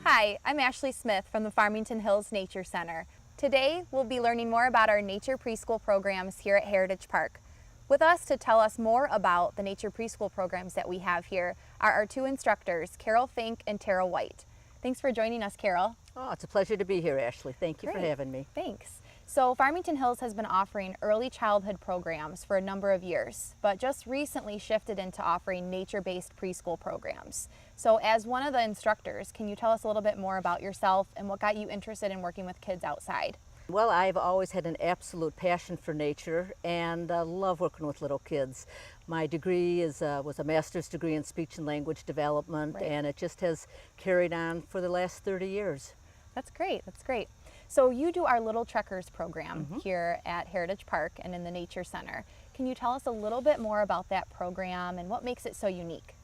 Hi, I'm Ashlie Smith from the Farmington Hills Nature Center. Today, we'll be learning more about our nature preschool programs here at Heritage Park. With us to tell us more about the nature preschool programs that we have here are our two instructors, Carol Fink and Tara White. Thanks for joining us, Carol. Oh, it's a pleasure to be here, Ashley. Thank you Great. for having me. Thanks. So Farmington Hills has been offering early childhood programs for a number of years, but just recently shifted into offering nature-based preschool programs. So as one of the instructors, can you tell us a little bit more about yourself and what got you interested in working with kids outside? Well, I've always had an absolute passion for nature and love working with little kids. My degree was a master's degree in speech and language development, and it just has carried on for the last 30 years. That's great, that's great. So you do our Little Trekkers program here at Heritage Park and in the Nature Center. Can you tell us a little bit more about that program and what makes it so unique?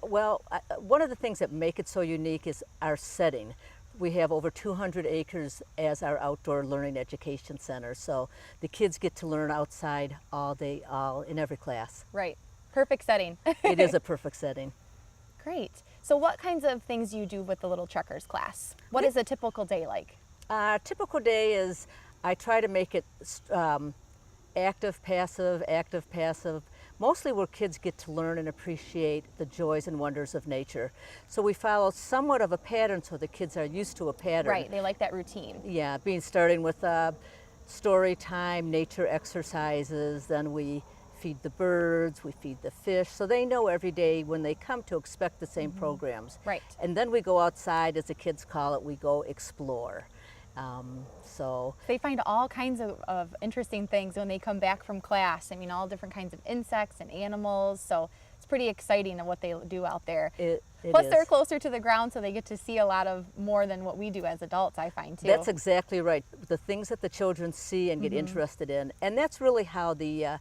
Well, one of the things that make it so unique is our setting. We have over 200 acres as our outdoor learning education center, so the kids get to learn outside all day, in every class. Right, perfect setting. It is a perfect setting. Great. So what kinds of things do you do with the Little Trekkers class? What is a typical day like? A typical day is I try to make it active, passive, mostly where kids get to learn and appreciate the joys and wonders of nature. So we follow somewhat of a pattern so the kids are used to a pattern. Right, they like that routine. Yeah, starting with story time, nature exercises, then we feed the birds, we feed the fish, so they know every day when they come to expect the same programs. Right. And then we go outside, as the kids call it, we go explore. So they find all kinds of interesting things when they come back from class. I mean, all different kinds of insects and animals, so it's pretty exciting what they do out there. Plus they're closer to the ground, so they get to see a lot of more than what we do as adults, I find too. That's exactly right. The things that the children see and get interested in, and that's really how the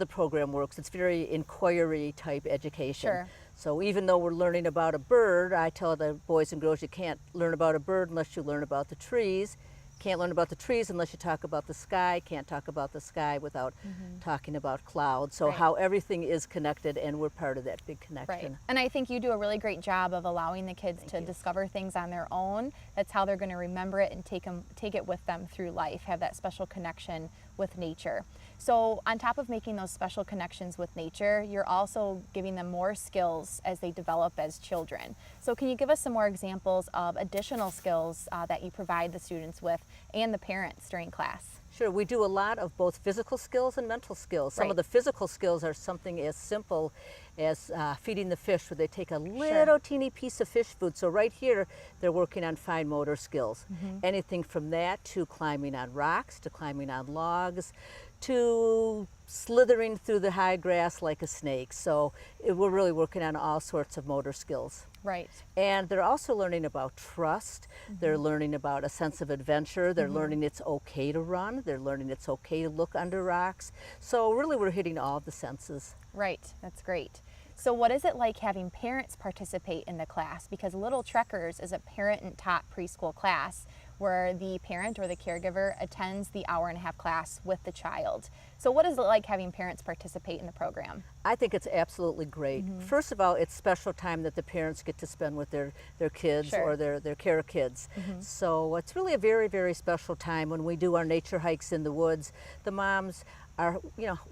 program works. It's very inquiry type education. Sure. So even though we're learning about a bird, I tell the boys and girls you can't learn about a bird unless you learn about the trees. Can't learn about the trees unless you talk about the sky. Can't talk about the sky without talking about clouds. So how everything is connected, and we're part of that big connection. Right. And I think you do a really great job of allowing the kids to discover things on their own. That's how they're going to remember it and take it with them through life, have that special connection with nature. So on top of making those special connections with nature, you're also giving them more skills as they develop as children. So can you give us some more examples of additional skills that you provide the students with and the parents during class? Sure, we do a lot of both physical skills and mental skills. Some of the physical skills are something as simple as feeding the fish, where they take a little teeny piece of fish food. So right here, they're working on fine motor skills. Anything from that to climbing on rocks, to climbing on logs, to slithering through the high grass like a snake. So we're really working on all sorts of motor skills. Right. And they're also learning about trust. They're learning about a sense of adventure. They're learning it's okay to run. They're learning it's okay to look under rocks. So really we're hitting all of the senses. Right, that's great. So what is it like having parents participate in the class? Because Little Trekkers is a parent-taught preschool class where the parent or the caregiver attends the hour-and-a-half class with the child. So what is it like having parents participate in the program? I think it's absolutely great. First of all, it's special time that the parents get to spend with their kids or their care kids. So it's really a very, very special time when we do our nature hikes in the woods. The moms are,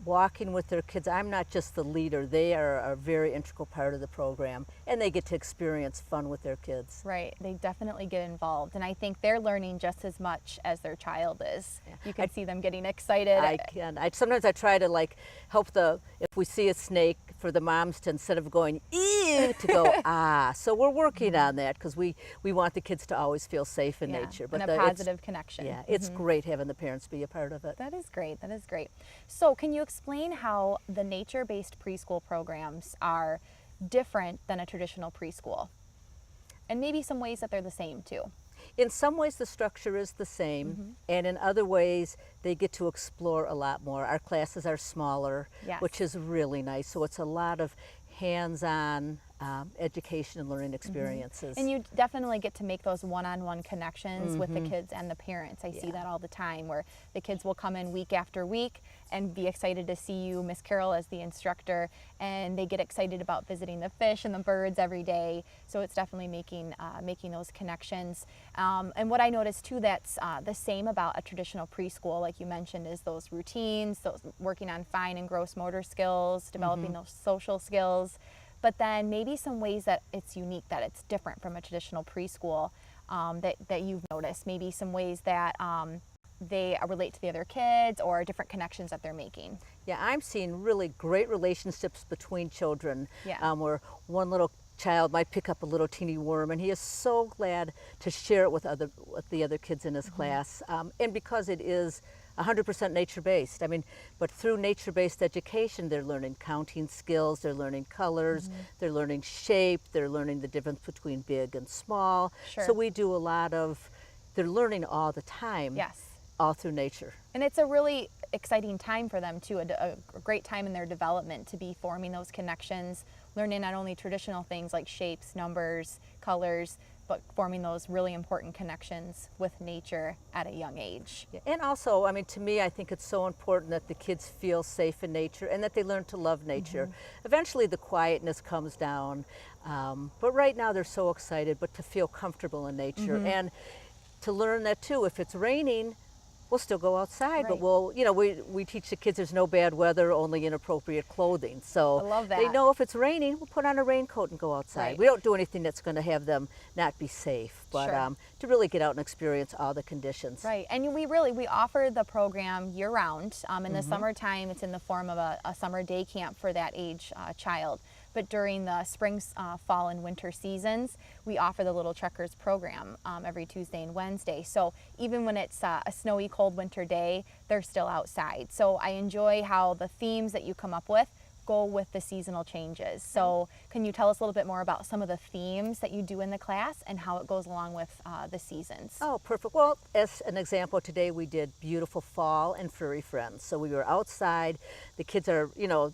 walking with their kids. I'm not just the leader. They are a very integral part of the program, and they get to experience fun with their kids. Right, they definitely get involved, and I think they're learning just as much as their child is. You can see them getting excited. I can. Sometimes I try to help if we see a snake, for the moms to, instead of going ew, to go ah. So we're working on that because we want the kids to always feel safe in nature. But and a positive connection. Yeah, it's great having the parents be a part of it. That is great. That is great. So can you explain how the nature-based preschool programs are different than a traditional preschool? And maybe some ways that they're the same too. In some ways the structure is the same, and in other ways they get to explore a lot more. Our classes are smaller, which is really nice, so it's a lot of hands-on education and learning experiences. And you definitely get to make those one-on-one connections with the kids and the parents. I see that all the time, where the kids will come in week after week and be excited to see you, Miss Carol, as the instructor, and they get excited about visiting the fish and the birds every day. So it's definitely making those connections. And what I noticed too that's the same about a traditional preschool, like you mentioned, is those routines, those working on fine and gross motor skills, developing those social skills, but then maybe some ways that it's unique, that it's different from a traditional preschool that you've noticed, maybe some ways that they relate to the other kids or different connections that they're making. Yeah, I'm seeing really great relationships between children, Yeah. where one little child might pick up a little teeny worm and he is so glad to share it with the other kids in his class, and because it is 100% nature-based. I mean, but through nature-based education, they're learning counting skills, they're learning colors, they're learning shape, they're learning the difference between big and small. Sure. So we do a lot of, they're learning all the time. Yes. All through nature. And it's a really exciting time for them too, a great time in their development to be forming those connections, learning not only traditional things like shapes, numbers, colors, but forming those really important connections with nature at a young age. Yeah. And also, I mean, to me, I think it's so important that the kids feel safe in nature and that they learn to love nature. Eventually the quietness comes down, but right now they're so excited, but to feel comfortable in nature and to learn that too, if it's raining, we'll still go outside, but we'll, you know, we teach the kids there's no bad weather, only inappropriate clothing. So I love that. They know if it's raining, we'll put on a raincoat and go outside. Right. We don't do anything that's going to have them not be safe, but Sure. To really get out and experience all the conditions. Right, and we offer the program year-round. In the summertime, it's in the form of a summer day camp for that age child. But during the spring, fall, and winter seasons, we offer the Little Trekkers program every Tuesday and Wednesday. So even when it's a snowy, cold winter day, they're still outside. So I enjoy how the themes that you come up with go with the seasonal changes. So can you tell us a little bit more about some of the themes that you do in the class and how it goes along with the seasons? Oh, perfect. Well, as an example, today we did beautiful fall and furry friends. So we were outside. The kids are, you know,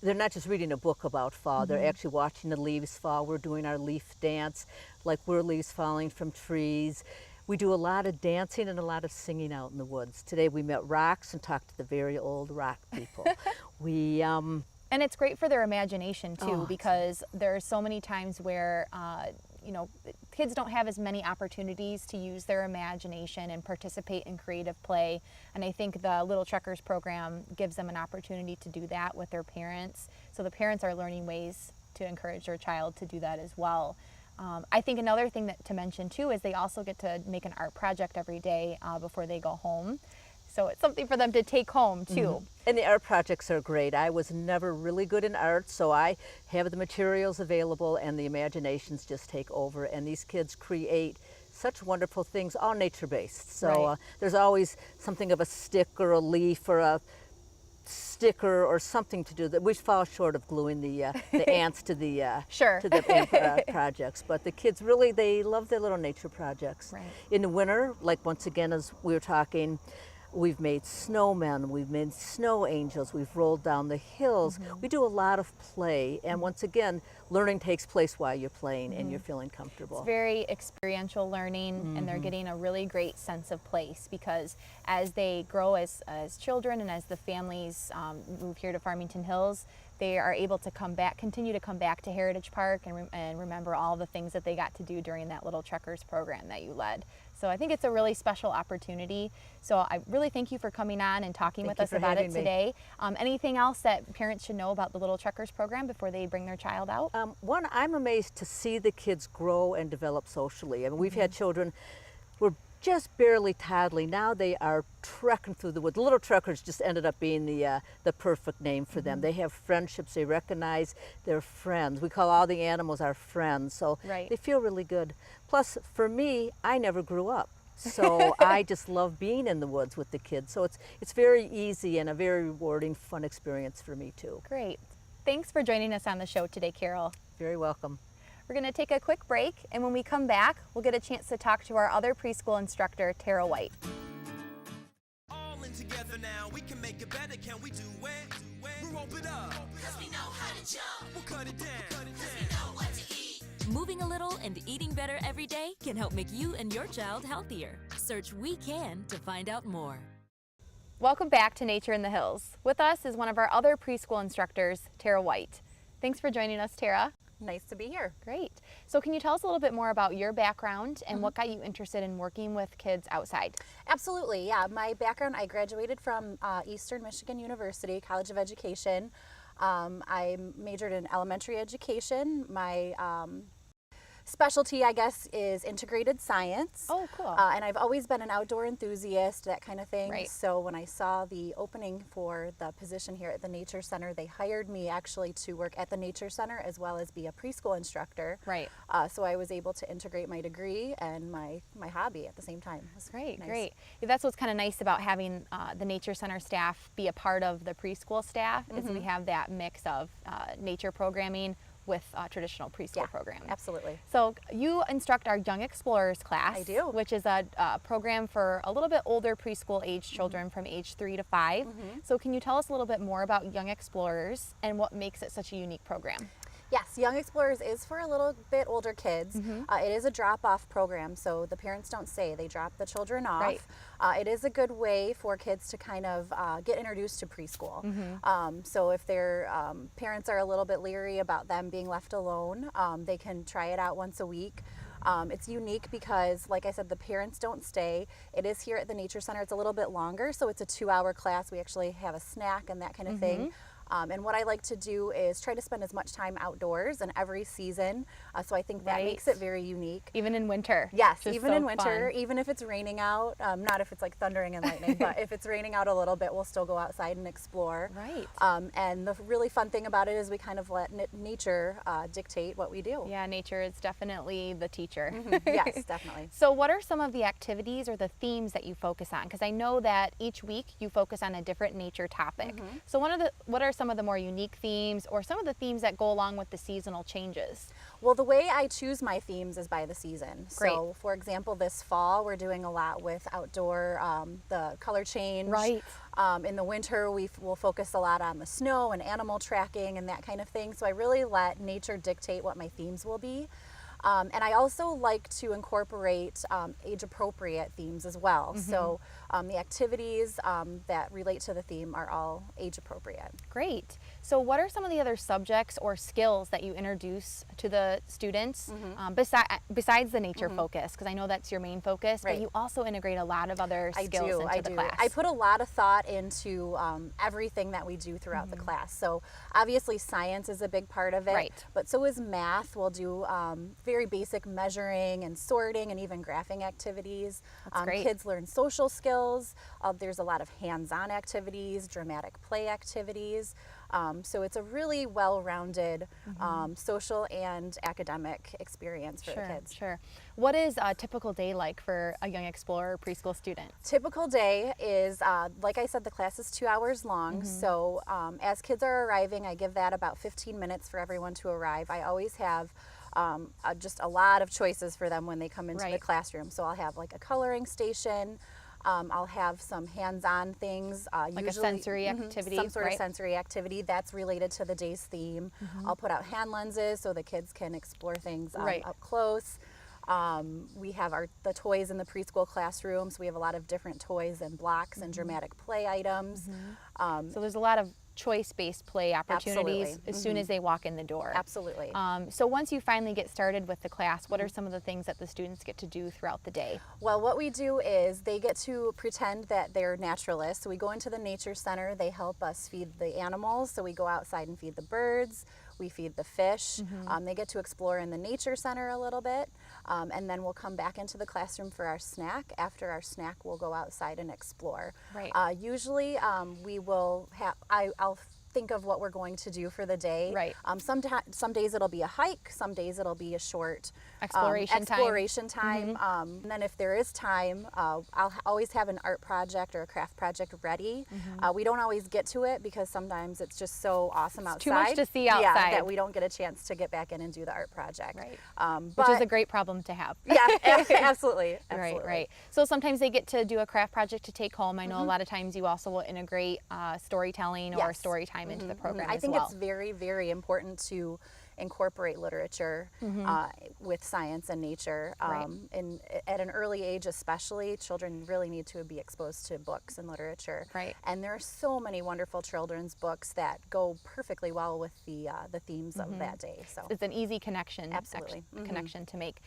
they're not just reading a book about fall, they're actually watching the leaves fall. We're doing our leaf dance, like we're leaves falling from trees. We do a lot of dancing and a lot of singing out in the woods. Today we met rocks and talked to the very old rock people. And it's great for their imagination too, because there are so many times where you know, kids don't have as many opportunities to use their imagination and participate in creative play. And I think the Little Trekkers program gives them an opportunity to do that with their parents. So the parents are learning ways to encourage their child to do that as well. I think another thing to mention too is they also get to make an art project every day before they go home. So it's something for them to take home too. And the art projects are great. I was never really good in art, so I have the materials available and the imaginations just take over. And these kids create such wonderful things, all nature-based. So there's always something of a stick or a leaf or a sticker or something to do that. We fall short of gluing the ants to the to the projects, but the kids really, they love their little nature projects. Right. In the winter, like once again as we were talking, we've made snowmen, we've made snow angels, we've rolled down the hills. We do a lot of play, and once again, learning takes place while you're playing and you're feeling comfortable. It's very experiential learning, and they're getting a really great sense of place, because as they grow as children and as the families move here to Farmington Hills, they are able to continue to come back to Heritage Park and remember all the things that they got to do during that Little Trekkers program that you led. So I think it's a really special opportunity. So I really thank you for coming on and talking with us about it today. Anything else that parents should know about the Little Trekkers program before they bring their child out? One, I'm amazed to see the kids grow and develop socially. I mean, we've had children were just barely toddling. Now they are trekking through the woods. The Little Trekkers just ended up being the perfect name for them. They have friendships. They recognize their friends. We call all the animals our friends, so they feel really good. Plus, for me, I never grew up, so I just love being in the woods with the kids. So it's very easy and a very rewarding, fun experience for me too. Great. Thanks for joining us on the show today, Carol. Very welcome. We're going to take a quick break, and when we come back, we'll get a chance to talk to our other preschool instructor, Tara White. All in together now, we can make it better, can we do it? We'll rope it up, cause we know how to jump. We'll cut it down, cause we know what to eat. Moving a little and eating better every day can help make you and your child healthier. Search We Can to find out more. Welcome back to Nature in the Hills. With us is one of our other preschool instructors, Tara White. Thanks for joining us, Tara. Nice to be here. Great. So can you tell us a little bit more about your background and what got you interested in working with kids outside? Absolutely, yeah. My background, I graduated from Eastern Michigan University College of Education. I majored in elementary education. My specialty, I guess, is integrated science. Oh, cool. And I've always been an outdoor enthusiast, that kind of thing. Right. So when I saw the opening for the position here at the Nature Center, they hired me actually to work at the Nature Center as well as be a preschool instructor. Right. So I was able to integrate my degree and my hobby at the same time. It was Great, nice. great. Yeah, that's what's kind of nice about having the Nature Center staff be a part of the preschool staff is we have that mix of nature programming with traditional preschool programming. Absolutely. So you instruct our Young Explorers class. I do. Which is a program for a little bit older preschool age children from age 3 to 5. So can you tell us a little bit more about Young Explorers and what makes it such a unique program? Yes, Young Explorers is for a little bit older kids. It is a drop-off program, so the parents don't stay. They drop the children off. Right. It is a good way for kids to kind of get introduced to preschool. So if their parents are a little bit leery about them being left alone, they can try it out once a week. It's unique because, like I said, the parents don't stay. It is here at the Nature Center. It's a little bit longer, so it's a 2-hour class. We actually have a snack and that kind of thing. And what I like to do is try to spend as much time outdoors in every season. So I think that makes it very unique. Even in winter. Yes, Just even so in winter, fun. even if it's raining out, not if it's like thundering and lightning, but if it's raining out a little bit, we'll still go outside and explore. Right. And the really fun thing about it is we kind of let nature dictate what we do. Yeah, nature is definitely the teacher. Yes, definitely. So what are some of the activities or the themes that you focus on? Because I know that each week you focus on a different nature topic. So what are some of the more unique themes or some of the themes that go along with the seasonal changes? Well, the way I choose my themes is by the season. Great. So, for example, this fall we're doing a lot with outdoor, the color change. Right. In the winter will focus a lot on the snow and animal tracking and that kind of thing. So I really let nature dictate what my themes will be. And I also like to incorporate age-appropriate themes as well. So the activities that relate to the theme are all age-appropriate. Great. So what are some of the other subjects or skills that you introduce to the students besides the nature focus? Because I know that's your main focus, but you also integrate a lot of other skills into the class. I put a lot of thought into everything that we do throughout the class. So obviously science is a big part of it, but so is math. We'll do very basic measuring and sorting and even graphing activities. That's great. Kids learn social skills. There's a lot of hands-on activities, dramatic play activities. So it's a really well-rounded social and academic experience for the kids. Sure. What is a typical day like for a Young Explorer preschool student? Typical day is, like I said, the class is 2 hours long. So as kids are arriving, I give that about 15 minutes for everyone to arrive. I always have just a lot of choices for them when they come into the classroom. So I'll have like a coloring station. I'll have some hands-on things. Like a sensory activity, some sort of sensory activity that's related to the day's theme. I'll put out hand lenses so the kids can explore things up close. We have the toys in the preschool classroom, so we have a lot of different toys and blocks and dramatic play items. So there's a lot of choice-based play opportunities as soon as they walk in the door. Absolutely. So once you finally get started with the class, what are some of the things that the students get to do throughout the day? Well, what we do is they get to pretend that they're naturalists. So we go into the Nature Center, they help us feed the animals, so we go outside and feed the birds. We feed the fish. They get to explore in the Nature Center a little bit, and then we'll come back into the classroom for our snack. After our snack, we'll go outside and explore. Right. Usually, we will have. I'll think of what we're going to do for the day. Right. Some days it'll be a hike. Some days it'll be a short exploration time. And then if there is time, I'll always have an art project or a craft project ready. We don't always get to it because sometimes it's just so awesome outside. Too much to see outside. That we don't get a chance to get back in and do the art project. Right. Which is a great problem to have. Yeah, absolutely. Right. So sometimes they get to do a craft project to take home. I know a lot of times you also will integrate storytelling or story time into the program I as think well. it's very, very important to incorporate literature with science and nature. And at an early age especially, children really need to be exposed to books and literature. Right. And there are so many wonderful children's books that go perfectly well with the themes of that day. So it's an easy connection. Absolutely. Connection to make.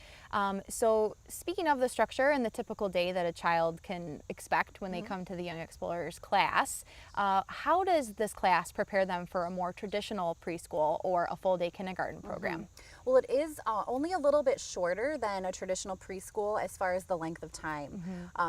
So speaking of the structure and the typical day that a child can expect when they come to the Young Explorers class, how does this class prepare them for a more traditional preschool or a full day kindergarten program? Well, it is only a little bit shorter than a traditional preschool as far as the length of time.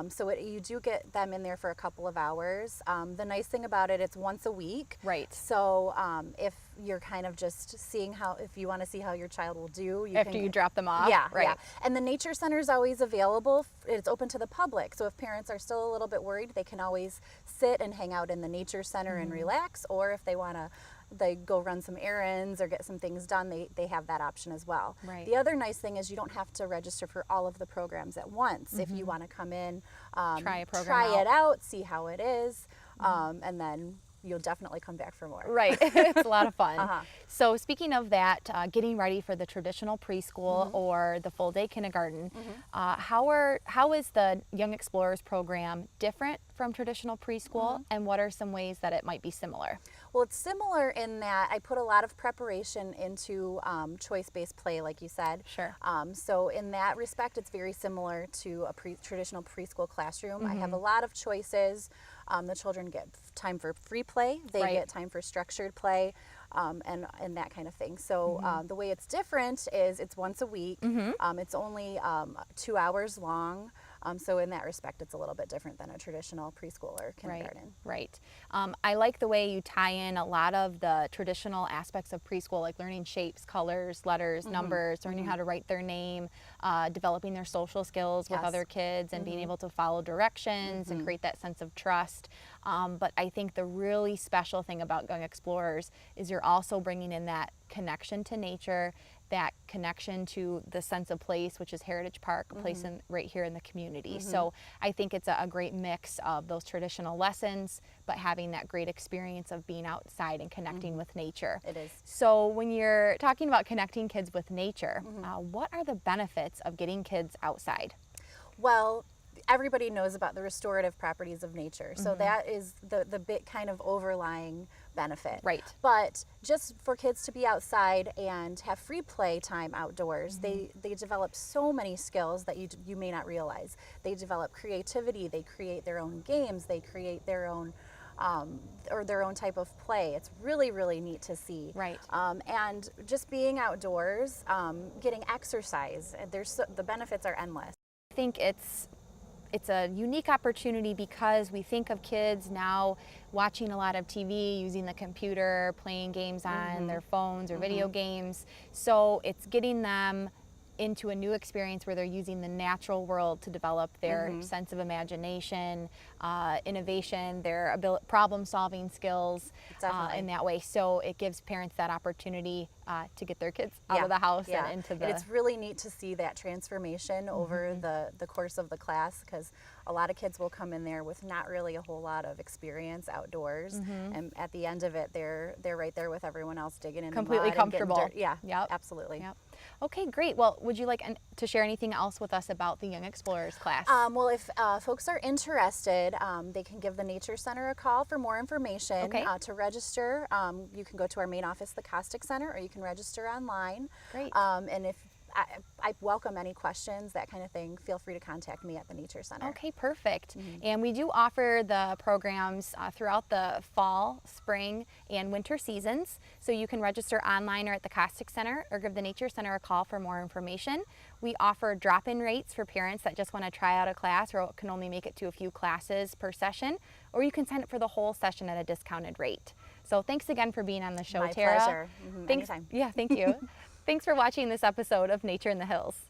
So you do get them in there for a couple of hours. The nice thing about it, it's once a week. Right. So if you're kind of just seeing if you want to see how your child will do. After you drop them off? Yeah, right. Yeah. And the Nature Center is always available. It's open to the public. So if parents are still a little bit worried, they can always sit and hang out in the Nature Center and relax. Or if they want to, they go run some errands or get some things done, they have that option as well. Right. The other nice thing is you don't have to register for all of the programs at once. If you want to come in, Try a program try it out, see how it is, and then you'll definitely come back for more. Right. It's a lot of fun. So speaking of that, getting ready for the traditional preschool or the full day kindergarten, how is the Young Explorers program different from traditional preschool, and what are some ways that it might be similar? Well, it's similar in that I put a lot of preparation into choice-based play, like you said. Sure. So in that respect, it's very similar to a traditional preschool classroom. I have a lot of choices. The children get time for free play. They get time for structured play. And that kind of thing. So the way it's different is it's once a week. It's only 2 hours long. So in that respect, it's a little bit different than a traditional preschool or kindergarten. Right. I like the way you tie in a lot of the traditional aspects of preschool, like learning shapes, colors, letters, numbers, learning how to write their name, developing their social skills with other kids, and being able to follow directions and create that sense of trust. But I think the really special thing about Young Explorers is you're also bringing in that connection to nature, that connection to the sense of place, which is Heritage Park, a place right here in the community. So I think it's a great mix of those traditional lessons, but having that great experience of being outside and connecting with nature. It is. So when you're talking about connecting kids with nature, what are the benefits of getting kids outside? Well, everybody knows about the restorative properties of nature. So that is the big kind of overlying benefit. Right. But just for kids to be outside and have free play time outdoors, they develop so many skills that you may not realize. They develop creativity, they create their own games, they create their own or their own type of play. It's really, really neat to see. Right. And just being outdoors, getting exercise, the benefits are endless. I think it's a unique opportunity because we think of kids now watching a lot of TV, using the computer, playing games on their phones or video games. So it's getting them into a new experience where they're using the natural world to develop their sense of imagination, innovation, their problem-solving skills in that way. So it gives parents that opportunity to get their kids out of the house and into the... And it's really neat to see that transformation over the course of the class, because a lot of kids will come in there with not really a whole lot of experience outdoors, and at the end of it, they're right there with everyone else digging in completely the mud comfortable. And getting dirt. Yeah, absolutely. Yep. Okay, great. Well, would you like to share anything else with us about the Young Explorers class? Well, if folks are interested, they can give the Nature Center a call for more information. Okay. To register, you can go to our main office, the Caustic Center, or you can register online. Great. And if I welcome any questions, that kind of thing, feel free to contact me at the Nature Center. Okay, perfect. And we do offer the programs throughout the fall, spring, and winter seasons. So you can register online or at the Caustic Center, or give the Nature Center a call for more information. We offer drop-in rates for parents that just want to try out a class or can only make it to a few classes per session, or you can sign up for the whole session at a discounted rate. So thanks again for being on the show, My Tara. pleasure. Thanks. Anytime. Yeah, thank you. Thanks for watching this episode of Nature in the Hills.